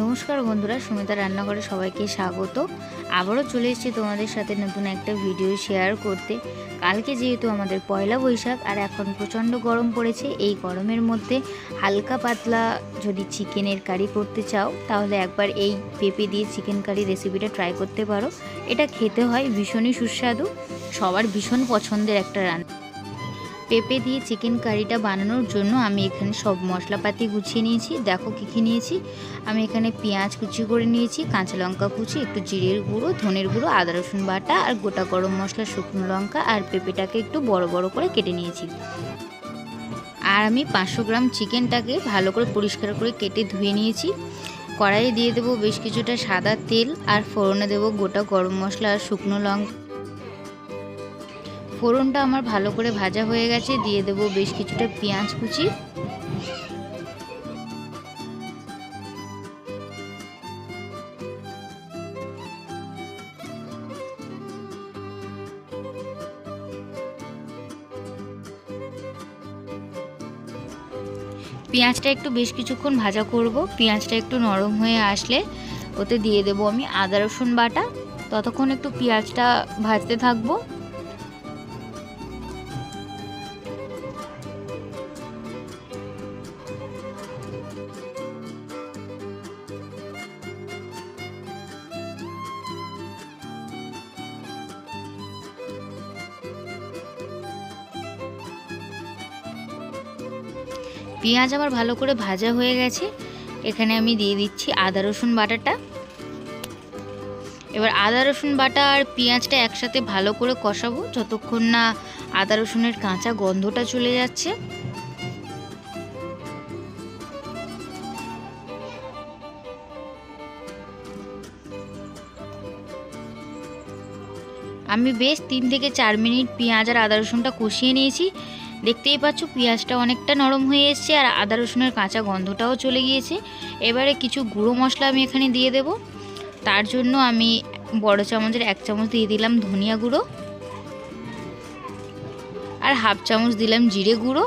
নমস্কার বন্ধুরা, সুমিতা রান্নাঘরে সবাইকে স্বাগত। আবারও চলে এসেছি তোমাদের সাথে নতুন একটা ভিডিও শেয়ার করতে। কালকে যেহেতু আমাদের পয়লা বৈশাখ আর এখন প্রচণ্ড গরম পড়েছে, এই গরমের মধ্যে হালকা পাতলা যদি চিকেনের কারি করতে চাও তাহলে একবার এই পেঁপে দিয়ে চিকেন কারি রেসিপিটা ট্রাই করতে পারো। এটা খেতে হয় ভীষণই সুস্বাদু, সবার ভীষণ পছন্দের একটা রান্না। পেঁপে দিয়ে চিকেন কারিটা বানানোর জন্য আমি এখানে সব মশলাপাতি গুছিয়ে নিয়েছি। দেখো কী কী নিয়েছি। আমি এখানে পেঁয়াজ কুচি করে নিয়েছি, কাঁচা লঙ্কা কুচি, একটু জিরের গুঁড়ো, ধনের গুঁড়ো, আদা রসুন বাটা আর গোটা গরম মশলা, শুকনো লঙ্কা আর পেঁপেটাকে একটু বড় বড় করে কেটে নিয়েছি। আর আমি 500 গ্রাম চিকেনটাকে ভালো করে পরিষ্কার করে কেটে ধুয়ে নিয়েছি। কড়াইয়ে দিয়ে দেবো বেশ কিছুটা সাদা তেল আর ফোড়নে দেবো গোটা গরম মশলা আর শুকনো লঙ্কা। ফোড়নটা আমার ভালো করে ভাজা হয়ে গেছে, দিয়ে দেবো বেশ কিছুটা পেঁয়াজ কুচি। পেঁয়াজটা একটু বেশ কিছুক্ষণ ভাজা করব। পেঁয়াজটা একটু নরম হয়ে আসলে ওতে দিয়ে দেবো আমি আদা রসুন বাটা। ততক্ষণ একটু পেঁয়াজটা ভাজতে থাকবো। পেঁয়াজ আবার ভালো করে ভাজা হয়ে গেছে, এখানে আমি দিয়ে দিচ্ছি আদা রসুন বাটাটা। এবার আদা রসুন বাটা আর পেঁয়াজটা একসাথে ভালো করে কষাবো যতক্ষণ না আদা রসুনের কাঁচা গন্ধটা চলে যাচ্ছে। আমি বেশ 3 থেকে 4 মিনিট পেঁয়াজ আর আদা রসুনটা কষিয়ে নিয়েছি। দেখতেই পাচ্ছ পেঁয়াজটা অনেকটা নরম হয়ে এসছে আর আদা রসুনের কাঁচা গন্ধটাও চলে গিয়েছে। এবারে কিছু গুঁড়ো মশলা আমি এখানে দিয়ে দেব। তার জন্য আমি বড় চামচের 1 চামচ দিয়ে দিলাম ধনিয়া গুঁড়ো আর হাফ চামচ দিলাম জিরে গুঁড়ো।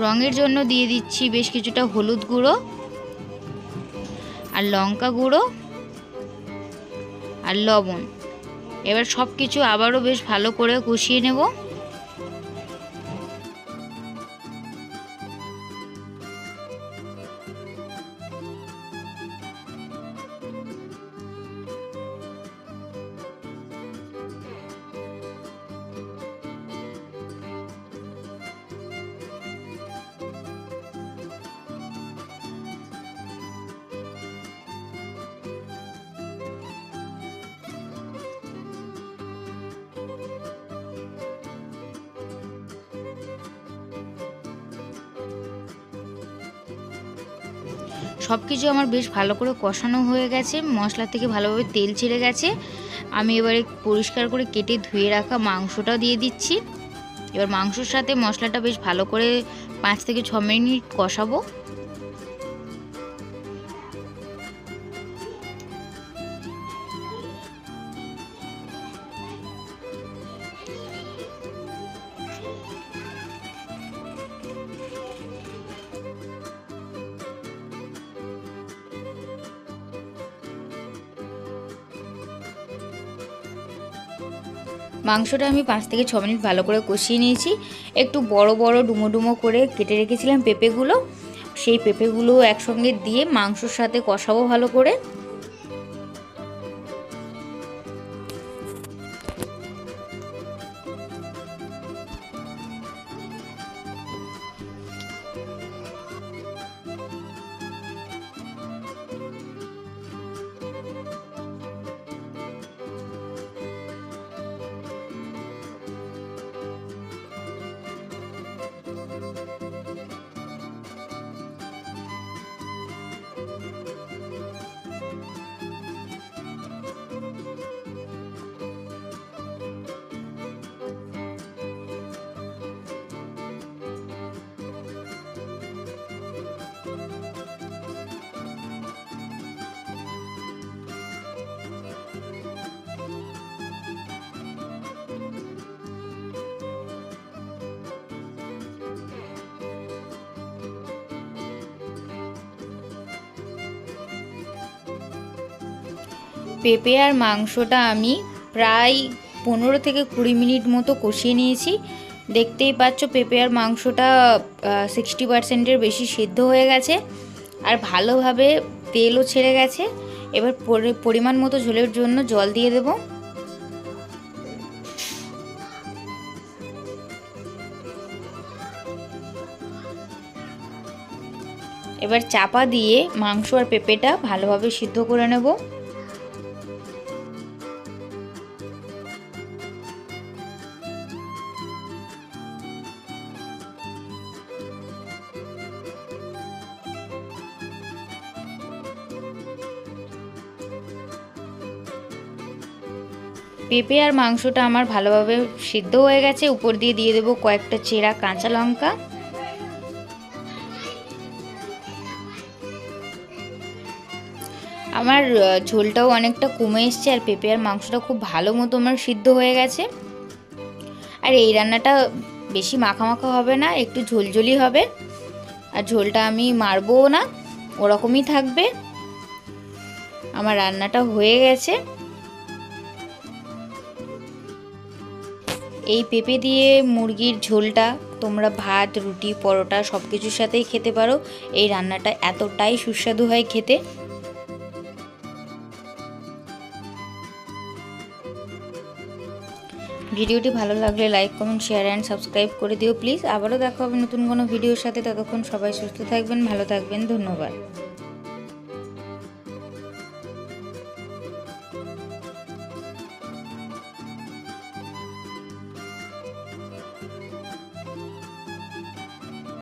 রঙের জন্য দিয়ে দিচ্ছি বেশ কিছুটা হলুদ গুঁড়ো আর লঙ্কা গুঁড়ো আর লবণ। এবার সব কিছু আবারও বেশ ভালো করে কষিয়ে নেব। সব কিছু আমার বেশ ভালো করে কষানো হয়ে গেছে, মশলা থেকে ভালোভাবে তেল ছেড়ে গেছে। আমি এবারে পরিষ্কার করে কেটে ধুয়ে রাখা মাংসটা দিয়ে দিচ্ছি। এবার মাংসর সাথে মশলাটা বেশ ভালো করে 5 থেকে 6 মিনিট কষাবো। মাংসটা আমি 5 থেকে 6 মিনিট ভালো করে কষিয়ে নিয়েছি। একটু বড় বড় ডুমো ডুমো করে কেটে রেখেছিলাম পেঁপেগুলো, সেই পেঁপেগুলো একসঙ্গে দিয়ে মাংসর সাথে কষাবো ভালো করে। পেঁপে আর মাংসটা আমি প্রায় 15 থেকে 20 মিনিট মতো কষিয়ে নিয়েছি। দেখতেই পাচ্ছ পেঁপে আর মাংসটা 60%-এর বেশি সিদ্ধ হয়ে গেছে আর ভালোভাবে তেলও ছেড়ে গেছে। এবার পরিমাণ মতো ঝোলের জন্য জল দিয়ে দেব। এবার চাপা দিয়ে মাংস আর পেঁপেটা ভালোভাবে সিদ্ধ করে নেব। পেঁপে আর মাংসটা আমার ভালোভাবে সিদ্ধ হয়ে গেছে। উপর দিয়ে দিয়ে দেবো কয়েকটা চেরা কাঁচা লঙ্কা। আমার ঝোলটাও অনেকটা কমে এসছে আর পেঁপে আর মাংসটা খুব ভালো মতো আমার সিদ্ধ হয়ে গেছে। আর এই রান্নাটা বেশি মাখা মাখা হবে না, একটু ঝোলঝোলি হবে। আর ঝোলটা আমি মারবও না, ওরকমই থাকবে। আমার রান্নাটা হয়ে গেছে। এই পেঁপে দিয়ে মুরগির ঝোলটা তোমরা ভাত, রুটি, পরোটা সব কিছুর সাথেই খেতে পারো। এই রান্নাটা এতটাই সুস্বাদু হয় খেতে। ভিডিওটি ভালো লাগলে like, comment, share and subscribe করে দিও প্লিজ। আবারও দেখা হবে নতুন কোনো ভিডিওর সাথে। ততক্ষণ সবাই সুস্থ থাকবেন, ভালো থাকবেন। ধন্যবাদ।